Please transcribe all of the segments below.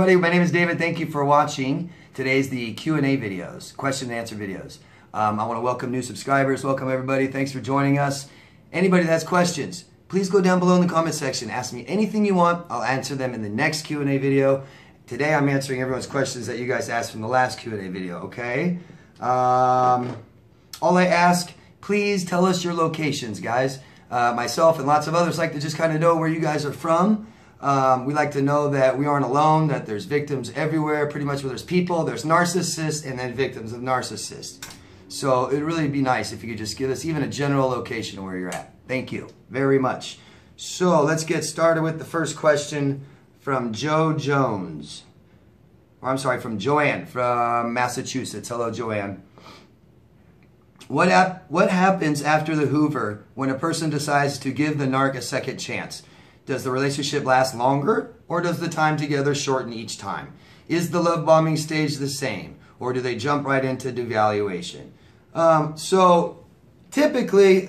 Everybody, my name is David. Thank you for watching. Today's the Q&A videos, question and answer videos. I want to welcome new subscribers. Welcome everybody. Thanks for joining us. Anybody that has questions, please go down below in the comment section. Ask me anything you want. I'll answer them in the next Q&A video. Today I'm answering everyone's questions that you guys asked from the last Q&A video, okay? All I ask, please tell us your locations, guys. Myself and lots of others like to just kind of know where you guys are from. We like to know that we aren't alone, that there's victims everywhere, pretty much where there's people, there's narcissists, and then victims of narcissists. So it'd really be nice if you could just give us even a general location of where you're at. Thank you very much. So let's get started with the first question from Joe Jones. Or I'm sorry, from Joanne from Massachusetts. Hello, Joanne. What happens after the Hoover when a person decides to give the narc a second chance? Does the relationship last longer, or does the time together shorten each time? Is the love bombing stage the same, or do they jump right into devaluation? So typically,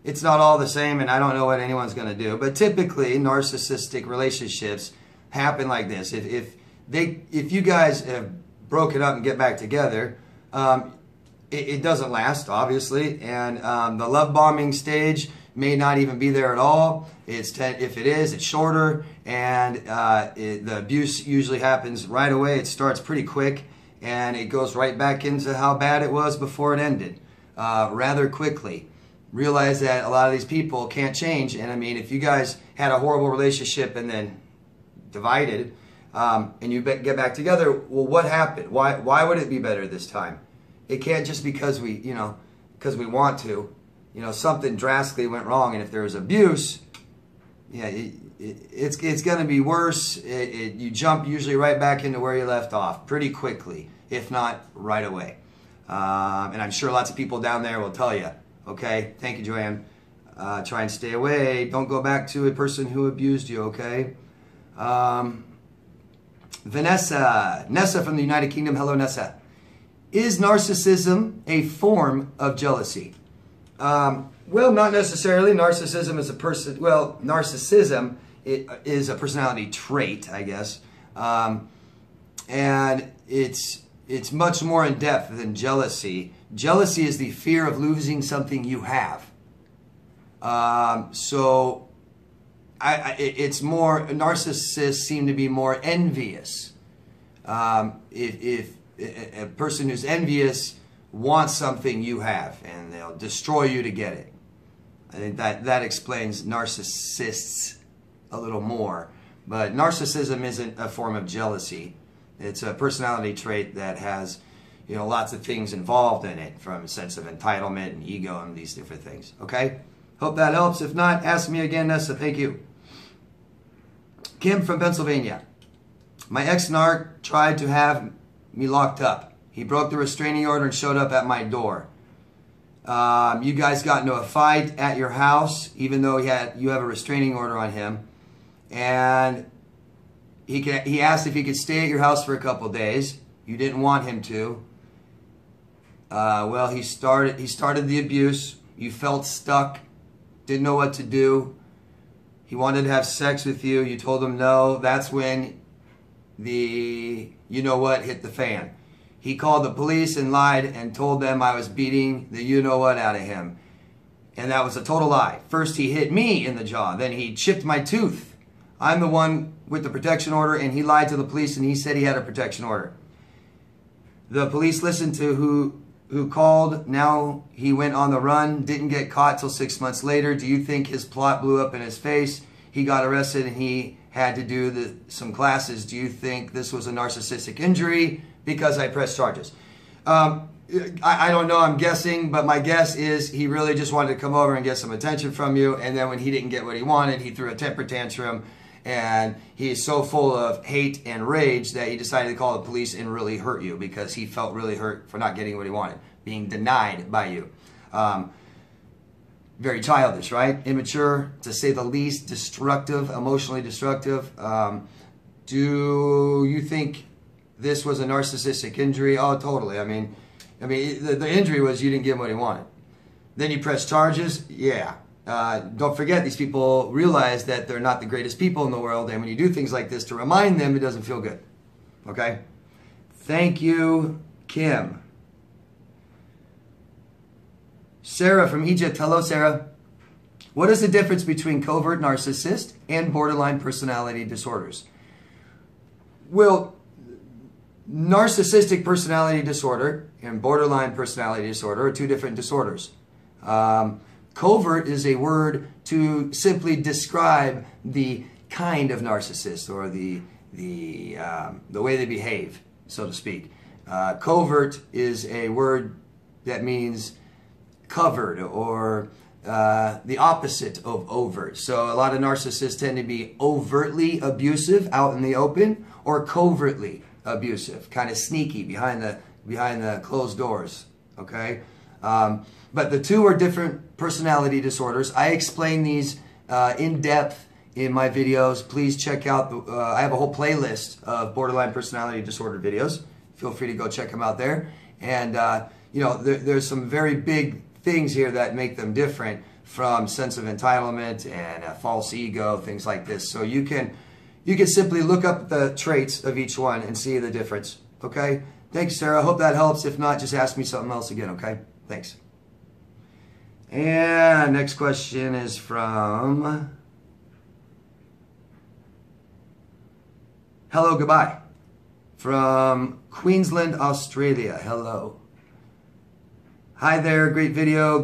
it's not all the same, and I don't know what anyone's going to do. But typically, narcissistic relationships happen like this. If you guys have broken up and get back together, it doesn't last, obviously, and the love bombing stage may not even be there at all. If it is, it's shorter, and the abuse usually happens right away. It starts pretty quick, and it goes right back into how bad it was before it ended, rather quickly. Realize that a lot of these people can't change, and I mean, if you guys had a horrible relationship and then divided, and you get back together, well, what happened? Why would it be better this time? It can't just because we want to. Something drastically went wrong, and if there was abuse, yeah, it's going to be worse. You jump usually right back into where you left off pretty quickly, if not right away. And I'm sure lots of people down there will tell you, okay? Thank you, Joanne. Try and stay away. Don't go back to a person who abused you, okay? Nessa from the United Kingdom. Hello, Nessa. Is narcissism a form of jealousy? Well, not necessarily. Narcissism is narcissism is a personality trait, I guess. And it's much more in depth than jealousy. Jealousy is the fear of losing something you have. It's more, narcissists seem to be more envious. If a person who's envious wants something you have, and they'll destroy you to get it. I think that explains narcissists a little more. But narcissism isn't a form of jealousy. It's a personality trait that has, lots of things involved in it, from a sense of entitlement and ego and these different things. Okay? Hope that helps. If not, ask me again, Nessa. Thank you. Kim from Pennsylvania. My ex-narc tried to have me locked up. He broke the restraining order and showed up at my door. You guys got into a fight at your house, even though you have a restraining order on him. And he asked if he could stay at your house for a couple days. You didn't want him to. Well, he started the abuse. You felt stuck, didn't know what to do. He wanted to have sex with you. You told him no. That's when the you-know-what hit the fan. He called the police and lied and told them I was beating the you-know-what out of him. And that was a total lie. First he hit me in the jaw, then he chipped my tooth. I'm the one with the protection order, and he lied to the police and he said he had a protection order. The police listened to who called. Now he went on the run, didn't get caught till 6 months later. Do you think his plot blew up in his face? He got arrested and he had to do some classes. Do you think this was a narcissistic injury? Because I pressed charges. I don't know, I'm guessing, but my guess is he really just wanted to come over and get some attention from you, and then when he didn't get what he wanted, he threw a temper tantrum, and he is so full of hate and rage that he decided to call the police and really hurt you because he felt really hurt for not getting what he wanted, being denied by you. Very childish, right? Immature, to say the least, destructive, emotionally destructive. Do you think this was a narcissistic injury? Oh, totally. I mean, the injury was you didn't give him what he wanted. Then you press charges. Yeah. don't forget, these people realize that they're not the greatest people in the world, and when you do things like this to remind them, it doesn't feel good. Okay? Thank you, Kim. Sarah from Egypt. Hello, Sarah. What is the difference between covert narcissist and borderline personality disorders? Well, narcissistic personality disorder and borderline personality disorder are two different disorders. Covert is a word to simply describe the kind of narcissist, or the way they behave, so to speak. Covert is a word that means covered, or the opposite of overt. So a lot of narcissists tend to be overtly abusive out in the open, or covertly abusive, kind of sneaky behind the closed doors. Okay, but the two are different personality disorders. I explain these in depth in my videos. Please check out I have a whole playlist of borderline personality disorder videos. Feel free to go check them out there. And you know, there's some very big things here that make them different, from sense of entitlement and a false ego, things like this. So you can simply look up the traits of each one and see the difference. Okay? Thanks, Sarah. Hope that helps. If not, just ask me something else again, okay? Thanks. And next question is from Hello, Goodbye, from Queensland, Australia. Hello. Hi there, great video.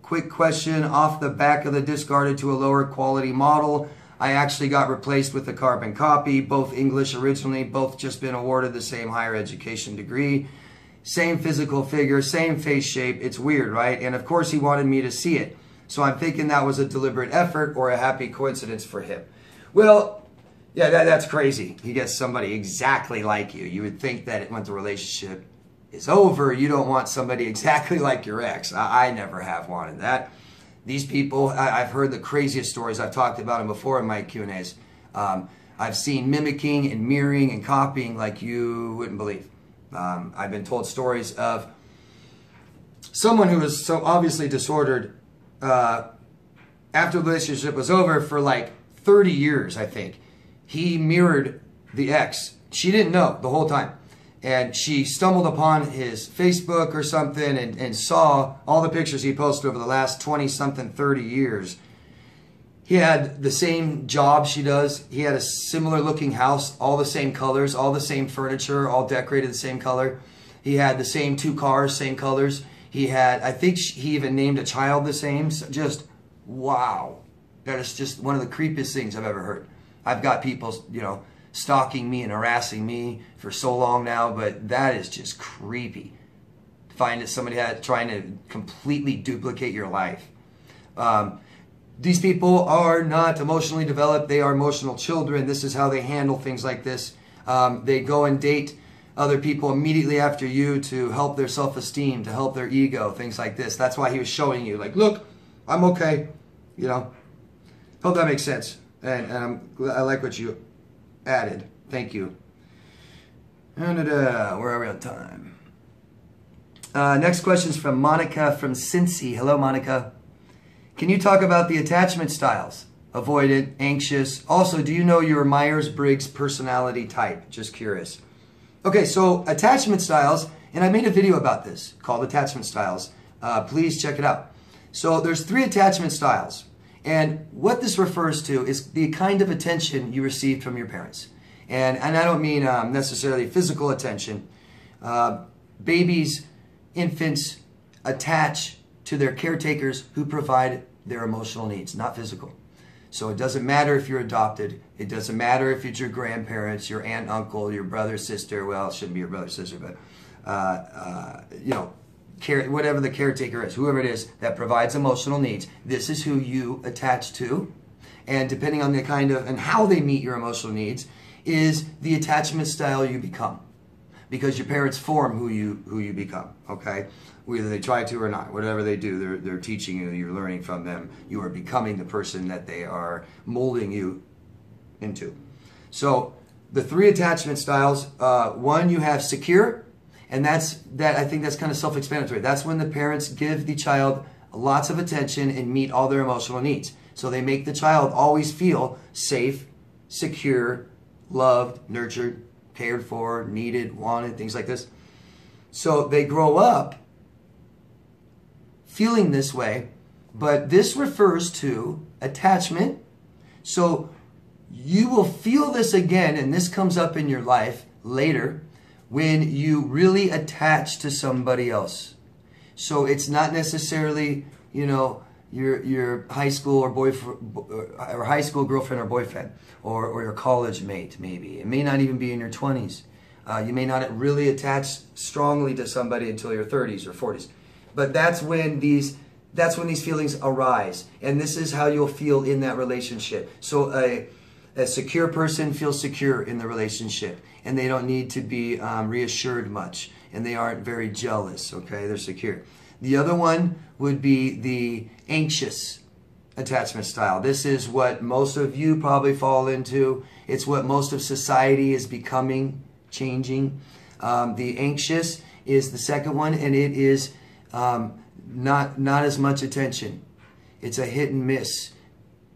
Quick question. Off the back of the discarded to a lower quality model, I actually got replaced with a carbon copy, both English originally, both just been awarded the same higher education degree. Same physical figure, same face shape. It's weird, right? And of course he wanted me to see it. So I'm thinking that was a deliberate effort or a happy coincidence for him. Well, yeah, that's crazy. He gets somebody exactly like you. You would think that when the relationship is over, you don't want somebody exactly like your ex. I never have wanted that. These people, I've heard the craziest stories. I've talked about them before in my Q&As. I've seen mimicking and mirroring and copying like you wouldn't believe. I've been told stories of someone who was so obviously disordered after the relationship was over for like 30 years, I think. He mirrored the ex. She didn't know the whole time. And she stumbled upon his Facebook or something and saw all the pictures he posted over the last 20-something, 30 years. He had the same job she does. He had a similar looking house, all the same colors, all the same furniture, all decorated the same color. He had the same 2 cars, same colors. He had, I think he even named a child the same. So just, wow. That is just one of the creepiest things I've ever heard. I've got people, you know, stalking me and harassing me for so long now, but that is just creepy. Find that somebody trying to completely duplicate your life. These people are not emotionally developed. They are emotional children. This is how they handle things like this. They go and date other people immediately after you to help their self-esteem, to help their ego, things like this. That's why he was showing you, like, look, I'm okay. You know, hope that makes sense. And I like what you added. Thank you. Where are we on time? Next question is from Monica from Cincy. Hello, Monica. Can you talk about the attachment styles? Avoidant, anxious. Also, do you know your Myers-Briggs personality type? Just curious. Okay, so attachment styles, and I made a video about this called Attachment Styles. Please check it out. So there's 3 attachment styles. And what this refers to is the kind of attention you received from your parents. And I don't mean necessarily physical attention. Babies, infants attach to their caretakers who provide their emotional needs, not physical. So it doesn't matter if you're adopted. It doesn't matter if it's your grandparents, your aunt, uncle, your brother, sister. Well, it shouldn't be your brother, sister, but you know, whatever the caretaker is, whoever it is that provides emotional needs, this is who you attach to. And depending on the kind of and how they meet your emotional needs is the attachment style you become. Because your parents form who you become, okay? Whether they try to or not, whatever they do, they're teaching you, you're learning from them, you are becoming the person that they are molding you into. So the 3 attachment styles, one, you have secure, and I think that's kind of self-explanatory. That's when the parents give the child lots of attention and meet all their emotional needs. So they make the child always feel safe, secure, loved, nurtured, cared for, needed, wanted, things like this. So they grow up feeling this way, but this refers to attachment. So you will feel this again, and this comes up in your life later when you really attach to somebody else. So it's not necessarily, you know, your high school or boyfriend or high school girlfriend or boyfriend, or your college mate. Maybe it may not even be in your 20s. You may not really attach strongly to somebody until your 30s or 40s. But that's when these feelings arise, and this is how you'll feel in that relationship. So a secure person feels secure in the relationship, and they don't need to be reassured much, and they aren't very jealous. Okay, they're secure. The other one would be the anxious attachment style. This is what most of you probably fall into. It's what most of society is becoming, changing. The anxious is the second one, and it is not as much attention. It's a hit and miss.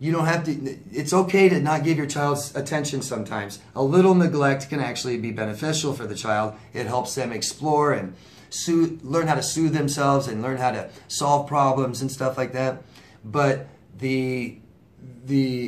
You don't have to, it's okay to not give your child attention sometimes. A little neglect can actually be beneficial for the child. It helps them explore and learn how to soothe themselves and learn how to solve problems and stuff like that. But the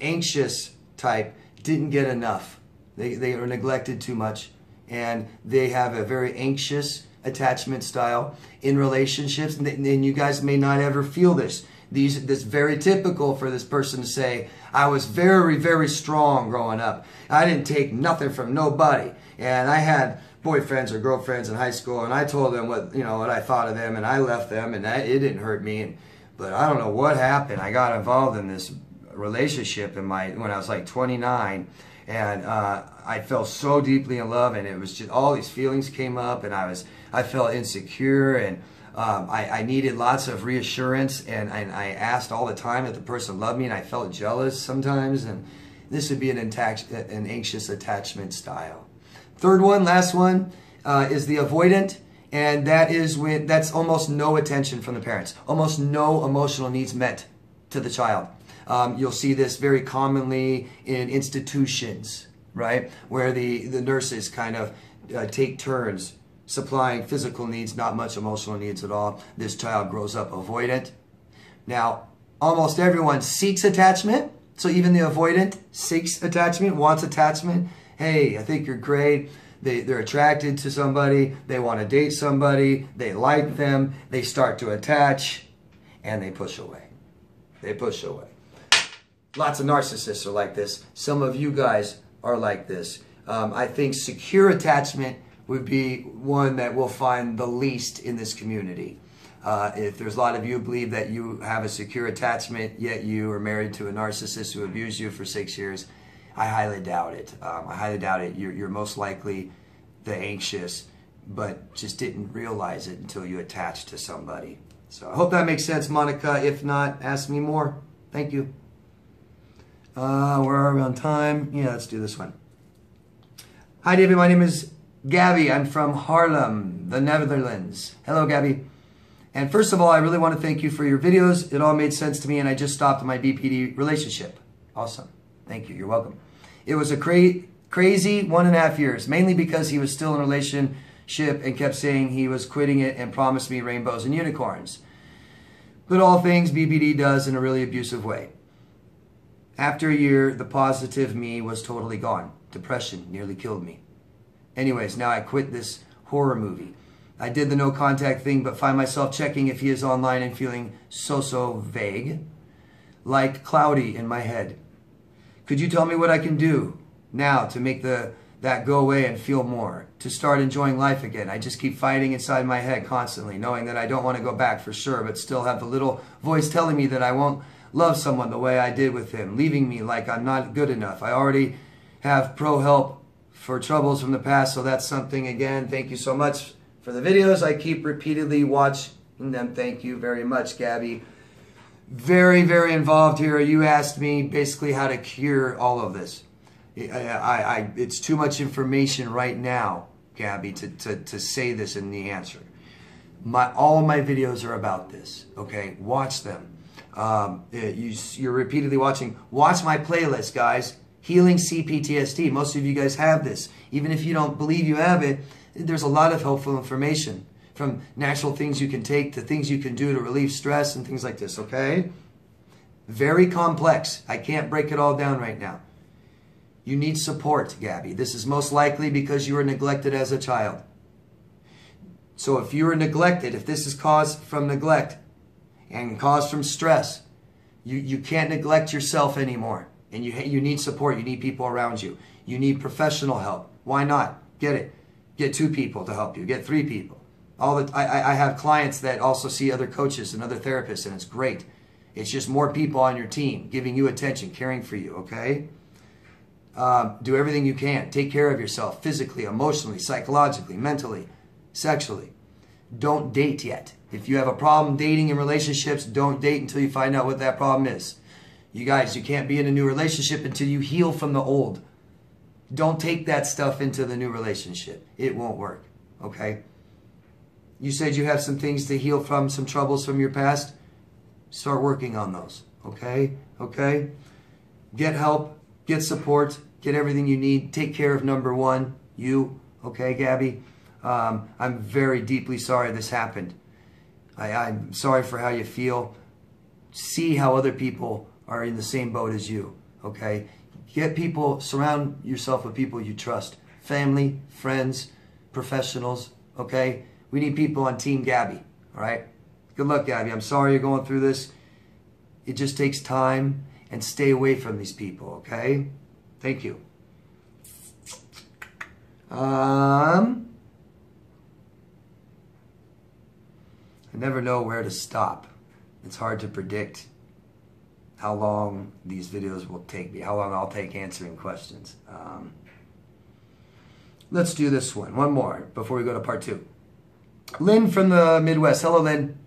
anxious type didn't get enough. They are neglected too much, and they have a very anxious attachment style in relationships, and you guys may not ever feel this. This is very typical for this person to say, I was very, very strong growing up. I didn't take nothing from nobody. And I had boyfriends or girlfriends in high school, and I told them what I thought of them, and I left them, and it didn't hurt me. But I don't know what happened. I got involved in this relationship when I was like 29, and I fell so deeply in love, and it was just all these feelings came up, and I felt insecure, and I needed lots of reassurance, and I asked all the time if the person loved me, and I felt jealous sometimes, and this would be an anxious attachment style. Third one, last one, is the avoidant, and that's almost no attention from the parents, almost no emotional needs met to the child. You'll see this very commonly in institutions, right, where the nurses kind of take turns supplying physical needs, not much emotional needs at all. This child grows up avoidant. Now, almost everyone seeks attachment. So even the avoidant seeks attachment, wants attachment. Hey, I think you're great. They're attracted to somebody. They want to date somebody. They like them. They start to attach, and they push away. They push away. Lots of narcissists are like this. Some of you guys are like this. I think secure attachment would be one that we'll find the least in this community. If there's a lot of you who believe that you have a secure attachment, yet you are married to a narcissist who abused you for 6 years, I highly doubt it. I highly doubt it. You're most likely the anxious, but just didn't realize it until you attached to somebody. So I hope that makes sense, Monica. If not, ask me more. Thank you. Where are we on time? Yeah, let's do this one. Hi, David. My name is Gabby. I'm from Haarlem, the Netherlands. Hello, Gabby. And first of all, I really want to thank you for your videos. It all made sense to me, and I just stopped my BPD relationship. Awesome. Thank you. You're welcome. It was a crazy 1.5 years, mainly because he was still in a relationship and kept saying he was quitting it and promised me rainbows and unicorns. But all things BPD does in a really abusive way. After a year, the positive me was totally gone. Depression nearly killed me. Anyways, now I quit this horror movie. I did the no contact thing, but find myself checking if he is online and feeling so vague, like cloudy in my head. Could you tell me what I can do now to make that go away and feel more, to start enjoying life again? I just keep fighting inside my head constantly, knowing that I don't want to go back for sure, but still have the little voice telling me that I won't love someone the way I did with him, leaving me like I'm not good enough. I already have pro help for troubles from the past, so that's something. Again, thank you so much for the videos. I keep repeatedly watching them. Thank you very much, Gabby. Very, very involved here. You asked me basically how to cure all of this. It's too much information right now, Gabby, to say this in the answer. All my videos are about this, okay? Watch them. You're repeatedly watching. Watch my playlist, guys. Healing CPTSD. Most of you guys have this. Even if you don't believe you have it, there's a lot of helpful information, from natural things you can take to things you can do to relieve stress and things like this, okay? Very complex. I can't break it all down right now. You need support, Gabby. This is most likely because you were neglected as a child. So if you were neglected, if this is caused from neglect and caused from stress, you can't neglect yourself anymore. And you need support. You need people around you. You need professional help. Why not? Get it. Get 2 people to help you. Get 3 people. I have clients that also see other coaches and other therapists, and it's great. It's just more people on your team giving you attention, caring for you, okay? Do everything you can. Take care of yourself physically, emotionally, psychologically, mentally, sexually. Don't date yet. If you have a problem dating in relationships, don't date until you find out what that problem is. You guys, you can't be in a new relationship until you heal from the old. Don't take that stuff into the new relationship. It won't work, okay? You said you have some things to heal from, some troubles from your past. Start working on those, okay? Okay? Get help, get support, get everything you need. Take care of number 1, you, okay, Gabby? I'm very deeply sorry this happened. I'm sorry for how you feel. See how other people are in the same boat as you, okay? Get people, surround yourself with people you trust. Family, friends, professionals, okay? We need people on Team Gabby, all right? Good luck, Gabby. I'm sorry you're going through this. It just takes time, and stay away from these people, okay? Thank you. I never know where to stop. It's hard to predict how long these videos will take me, how long I'll take answering questions. Let's do this one more before we go to part 2. Lynn from the Midwest. Hello, Lynn.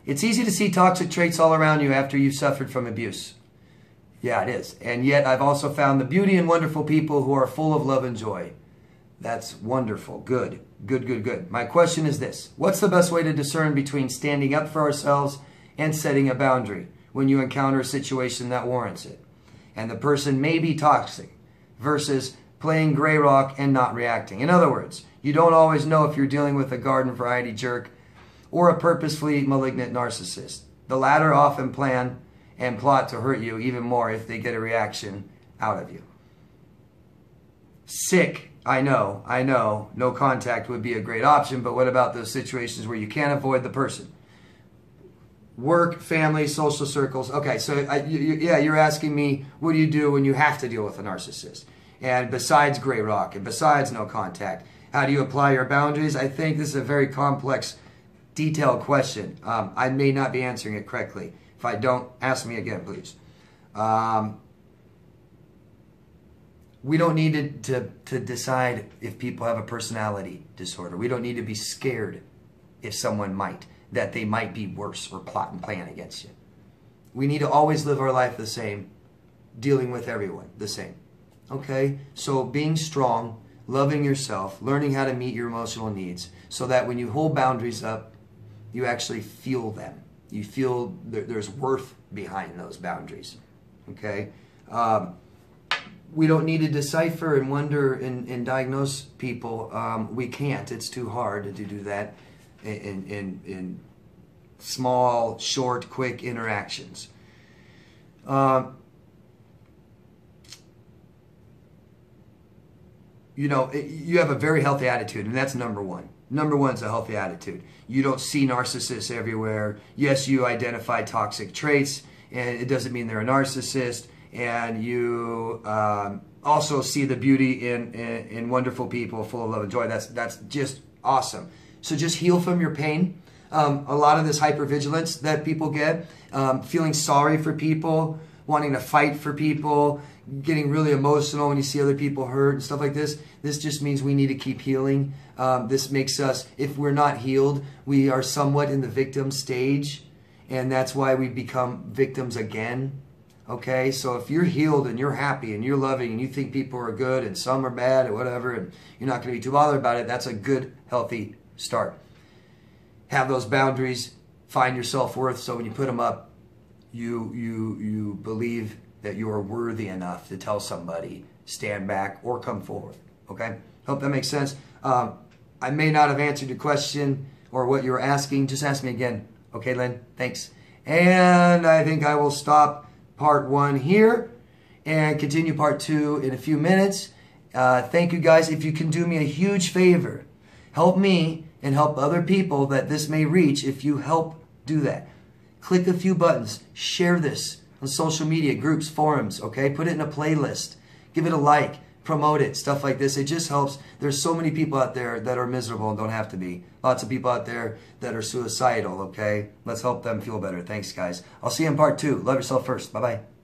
It's easy to see toxic traits all around you after you've suffered from abuse. Yeah, it is. And yet I've also found the beauty in wonderful people who are full of love and joy. That's wonderful. Good. Good, good, good. My question is this. What's the best way to discern between standing up for ourselves and setting a boundary when you encounter a situation that warrants it, and the person may be toxic, versus playing gray rock and not reacting? In other words, you don't always know if you're dealing with a garden variety jerk or a purposefully malignant narcissist. The latter often plan and plot to hurt you even more if they get a reaction out of you. Sick. I know, no contact would be a great option, but what about those situations where you can't avoid the person? Work, family, social circles. Okay, so yeah, you're asking me, what do you do when you have to deal with a narcissist? And besides gray rock, and besides no contact, how do you apply your boundaries? I think this is a very complex, detailed question. I may not be answering it correctly. If I don't, ask me again, please. We don't need to decide if people have a personality disorder. We don't need to be scared if someone that they might be worse or plot and plan against you. We need to always live our life the same, dealing with everyone the same. Okay? So being strong, loving yourself, learning how to meet your emotional needs, so that when you hold boundaries up, you actually feel them. You feel there's worth behind those boundaries. Okay? We don't need to decipher and wonder and diagnose people. We can't. It's too hard to do that in small, short, quick interactions. You know, you have a very healthy attitude, and that's number 1. Number 1 is a healthy attitude. You don't see narcissists everywhere. Yes, you identify toxic traits, and it doesn't mean they're a narcissist. And you also see the beauty in wonderful people full of love and joy. That's just awesome. So just heal from your pain. A lot of this hypervigilance that people get, feeling sorry for people, wanting to fight for people, getting really emotional when you see other people hurt and stuff like this. This just means we need to keep healing. This makes us, if we're not healed, we are somewhat in the victim stage. And that's why we become victims again. Okay, so if you're healed and you're happy and you're loving and you think people are good and some are bad or whatever, and you're not going to be too bothered about it, that's a good, healthy start. have those boundaries, find your self-worth, so when you put them up, you believe that you are worthy enough to tell somebody, stand back or come forward. Okay? Hope that makes sense. I may not have answered your question or what you were asking. Just ask me again. Okay, Lynn? Thanks. And I think I will stop part 1 here and continue part 2 in a few minutes. Thank you guys. If you can do me a huge favor, help me and help other people that this may reach if you help do that. Click a few buttons. Share this on social media, groups, forums, okay? Put it in a playlist. Give it a like. Promote it. Stuff like this. It just helps. There's so many people out there that are miserable and don't have to be. Lots of people out there that are suicidal, okay? Let's help them feel better. Thanks, guys. I'll see you in part 2. Love yourself first. Bye-bye.